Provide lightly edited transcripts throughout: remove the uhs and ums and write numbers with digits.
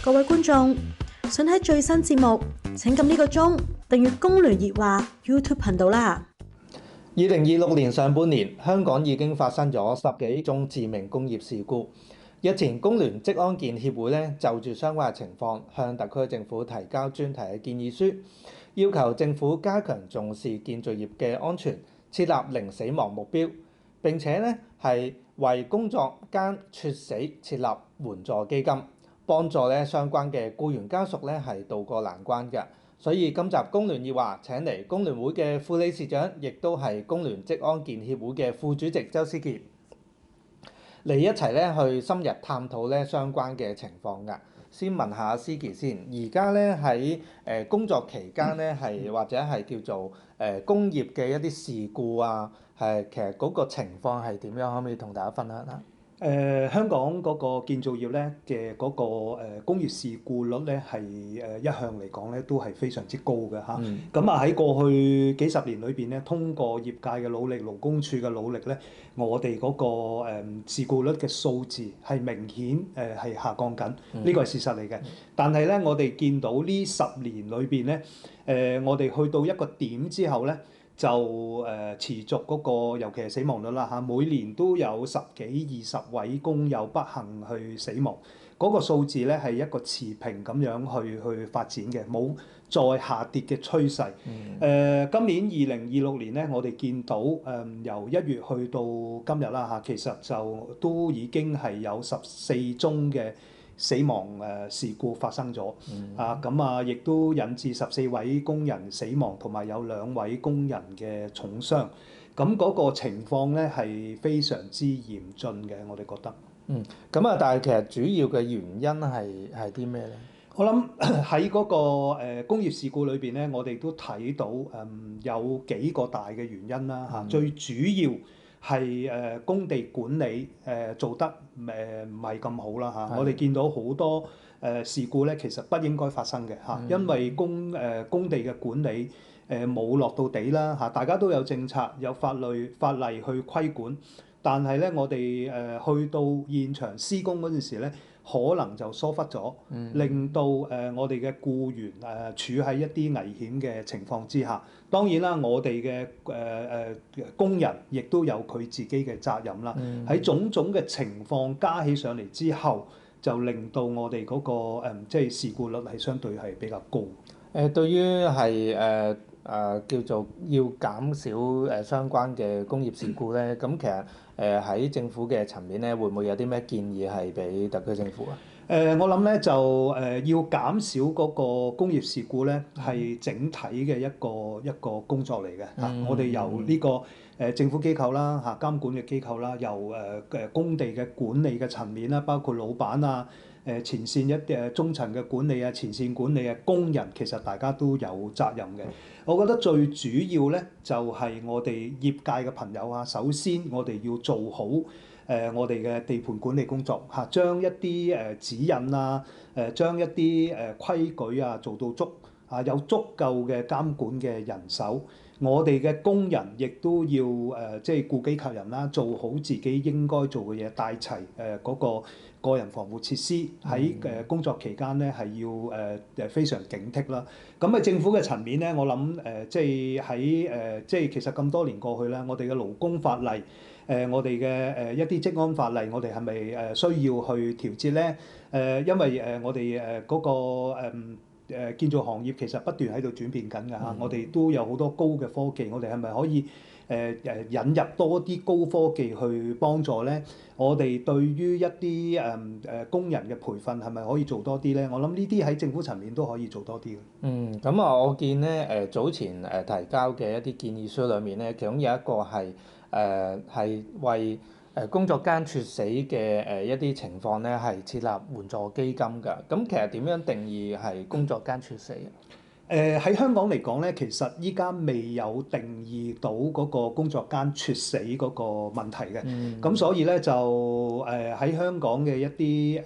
各位觀眾，想睇最新節目，請撳呢個鐘訂閱工聯熱話 YouTube 頻道啦。2026年上半年，香港已經發生咗10幾宗致命工業事故。日前，工聯職安健協會咧就住相關嘅情況，向特區政府提交專題嘅建議書，要求政府加強重視建造業嘅安全，設立零死亡目標，並且咧係為工作間猝死設立援助基金，幫助咧相關嘅僱員家屬咧係渡過難關嘅。所以今集工聯熱話請嚟工聯會嘅副理事長，亦都係工聯職安健協會嘅副主席周思傑嚟一齊咧去深入探討咧相關嘅情況㗎。先問下思傑先，而家咧喺工作期間咧係或者係叫做工業嘅一啲事故啊，係其實嗰個情況係點樣？可唔可以同大家分享下？香港嗰個建造業咧嘅嗰個工業事故率咧係一向嚟講咧都係非常之高嘅嚇。咁喺過去幾十年裏邊咧，通過業界嘅努力、勞工處嘅努力咧，我哋嗰個事故率嘅數字係明顯係下降緊，呢個係事實嚟嘅。但係咧，我哋見到呢10年裏邊咧，我哋去到一個點之後咧，就持續嗰個，尤其係死亡率啦嚇，每年都有10幾20位工友不幸去死亡，嗰個數字咧係一個持平咁樣去發展嘅，冇再下跌嘅趨勢。今年2026年咧，我哋見到由1月去到今日啦嚇，其實就都已經係有14宗嘅死亡事故發生咗，亦都引致14位工人死亡，同埋有2位工人嘅重傷。咁嗰個情況咧係非常之嚴峻嘅，我哋覺得。但係其實主要嘅原因係啲咩咧？我諗喺嗰個工業事故裏邊咧，我哋都睇到有幾個大嘅原因啦嚇。最主要係工地管理做得唔係咁好啦嚇。我哋見到好多事故咧，其實不應該發生嘅嚇，因為工地嘅管理冇落到地啦嚇。大家都有政策有法例去規管，但係咧我哋去到現場施工嗰陣時咧，可能就疏忽咗，令到我哋嘅僱員處喺一啲危險嘅情況之下。當然啦，我哋嘅工人亦都有佢自己嘅責任啦。喺種種嘅情況加起上嚟之後，就令到我哋嗰個即係事故率係相對係比較高。對於係叫做要減少相關嘅工業事故咧，咁其實喺政府嘅層面咧，會唔會有啲咩建議係俾特區政府啊？我諗咧就要減少嗰個工業事故咧，係整體嘅一個工作嚟嘅嚇。我哋由呢個政府機構啦嚇，監管嘅機構啦，由工地嘅管理嘅層面啦，包括老闆啊、前線中層嘅管理啊、前線管理啊、工人，其實大家都有責任嘅。我覺得最主要咧就係我哋業界嘅朋友啊，首先我哋要做好我哋嘅地盤管理工作嚇，將一啲指引啊，將一啲規矩啊做到足啊，有足夠嘅監管嘅人手。我哋嘅工人亦都要即係顧己及人啦，做好自己應該做嘅嘢，帶齊嗰個個人防護設施。喺工作期間咧係要非常警惕啦。咁喺政府嘅層面咧，我諗即係喺即係其實咁多年過去啦，我哋嘅勞工法例。我哋嘅一啲職安法例，我哋係咪需要去調節咧？因為我哋嗰個建造行業其實不斷喺度轉變緊㗎嚇，我哋都有好多高嘅科技，我哋係咪可以引入多啲高科技去幫助咧？我哋對於一啲工人嘅培訓係咪可以做多啲咧？我諗呢啲喺政府層面都可以做多啲嘅。咁我見咧早前提交嘅一啲建議書裏面咧，其中有一個係為工作間猝死嘅一啲情況咧，係設立援助基金㗎。咁其實點樣定義係工作間猝死啊？喺香港嚟講咧，其實依家未有定義到嗰個工作間猝死嗰個問題嘅。咁所以咧就喺香港嘅一啲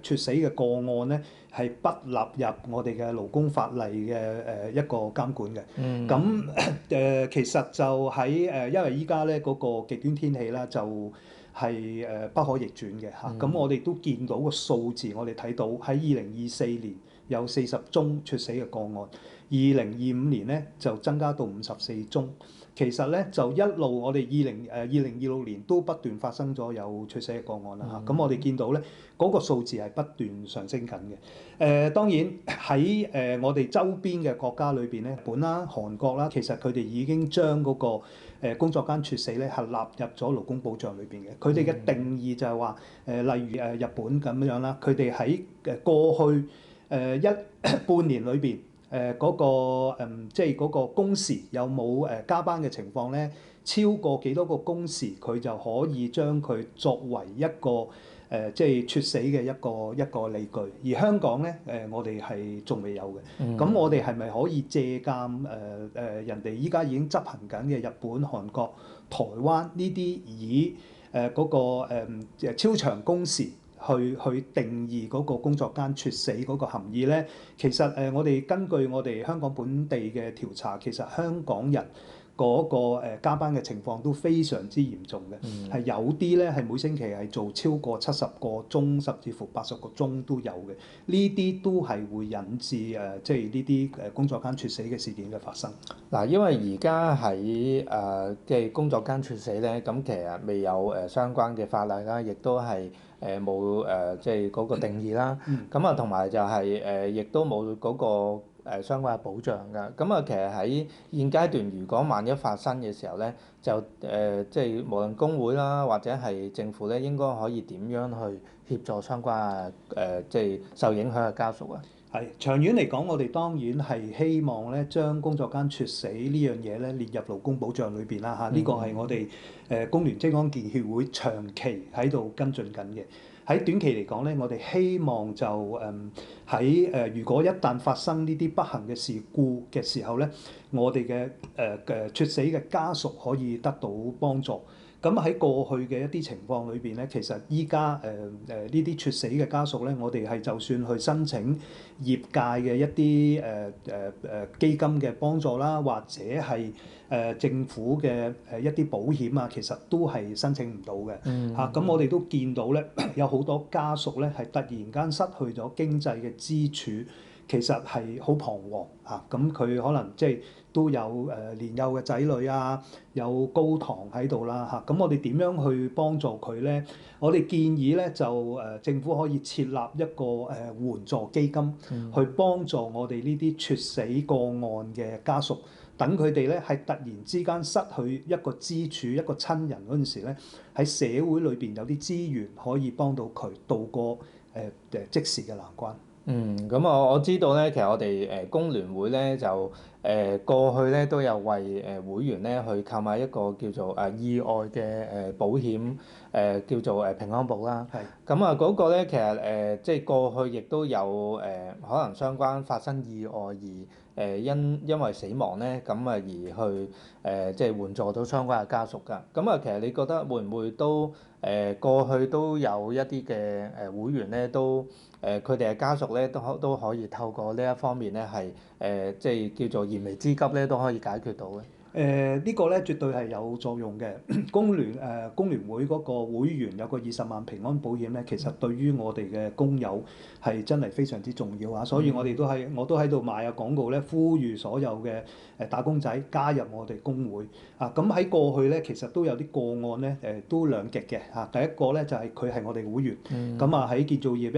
猝死嘅個案咧，係不納入我哋嘅勞工法例嘅一個監管嘅。咁其實就喺因為依家咧嗰個極端天氣啦，就係不可逆轉嘅嚇。咁我哋都見到個數字，我哋睇到喺2024年有40宗猝死嘅個案，2025年咧就增加到54宗。其實咧就一路我哋2026年都不斷發生咗有猝死嘅個案啦嚇。咁我哋見到咧嗰個數字係不斷上升緊嘅。當然喺我哋周邊嘅國家裏邊咧，日本啦、韓國啦，其實佢哋已經將嗰個工作間猝死咧係納入咗勞工保障裏邊嘅。佢哋嘅定義就係話例如日本咁樣啦，佢哋喺過去半年裏邊。嗰個即係嗰個工時有冇加班嘅情況咧？超過幾多個工時，佢就可以將佢作為一個即係猝死嘅一個理據。而香港咧我哋係仲未有嘅。咁我哋係咪可以借鑑人哋依家已經執行緊嘅日本、韓國、台灣呢啲以嗰個超長工時？去定義嗰個工作間猝死嗰個含義咧，其實我哋根據我哋香港本地嘅調查，其實香港人嗰個加班嘅情況都非常之嚴重嘅，係有啲咧係每星期係做超過70個鐘，甚至乎80個鐘都有嘅。呢啲都係會引致即係呢啲工作間猝死嘅事件嘅發生。嗱，因為而家喺即係工作間猝死咧，咁其實未有相關嘅法例啦，亦都係冇即係嗰個定義啦。咁啊，同埋就係亦都冇嗰個相關嘅保障㗎。咁啊，其實喺現階段，如果萬一發生嘅時候咧，就即係無論工會啦，或者係政府咧，應該可以點樣去協助相關即係受影響嘅家屬啊？係長遠嚟講，我哋當然係希望咧，將工作間猝死呢樣嘢咧列入勞工保障裏邊啦嚇。呢個係我哋工聯職安健協會長期喺度跟進緊嘅。喺短期嚟講咧，我哋希望就喺如果一旦發生呢啲不幸嘅事故嘅時候咧，我哋嘅猝死嘅家屬可以得到幫助。咁喺過去嘅一啲情況裏邊咧，其實依家呢啲猝死嘅家屬咧，我哋係就算去申請業界嘅一啲基金嘅幫助啦，或者係政府嘅一啲保險啊，其實都係申請唔到嘅嚇。咁我哋都見到咧，有好多家屬咧係突然間失去咗經濟嘅支柱。其實係好彷徨嚇，咁佢可能即係都有年幼嘅仔女啊，有高堂喺度啦嚇，咁我哋點樣去幫助佢咧？我哋建議咧就政府可以設立一個援助基金，去幫助我哋呢啲猝死個案嘅家屬，等佢哋咧係突然之間失去一個支柱、一個親人嗰陣時咧，喺社會裏邊有啲資源可以幫到佢渡過即時嘅難關。咁我知道咧，其實我哋工聯會咧就過去咧都有為會員咧去購買一個叫做意外嘅保險叫做平安保啦。咁啊嗰個咧其實即係過去亦都有可能相關發生意外而因為死亡咧咁啊而去即係援助到相關嘅家屬㗎。咁啊其實你覺得會唔會都過去都有一啲嘅會員咧都佢哋嘅家屬咧都可以透過呢一方面咧係即係叫做燃眉之急咧都可以解決到嘅。呢個咧絕對係有作用嘅。工聯會嗰個會員有個20萬平安保險咧，其實對於我哋嘅工友係真係非常之重要啊！所以我都喺度賣下廣告咧，呼籲所有嘅打工仔加入我哋工會啊！咁喺過去咧，其實都有啲個案咧都兩極嘅嚇。第一個咧就係佢係我哋會員，咁啊喺建造業一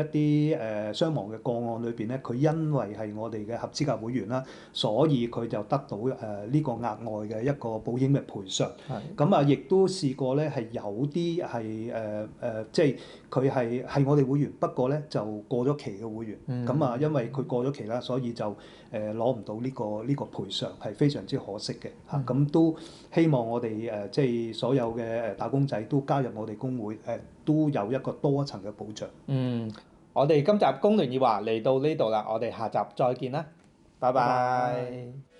啲傷亡嘅個案裏邊咧，佢因為係我哋嘅合資格會員啦，所以佢就得到呢個額外嘅一個保險嘅賠償，咁啊，亦都試過咧，係有啲係即係佢係我哋會員，不過咧就過咗期嘅會員，咁啊，因為佢過咗期啦，所以就攞唔到呢個賠償，係非常之可惜嘅嚇。咁都希望我哋即係所有嘅打工仔都加入我哋工會，都有一個多一層嘅保障。我哋今集工聯熱話嚟到呢度啦，我哋下集再見啦，拜拜。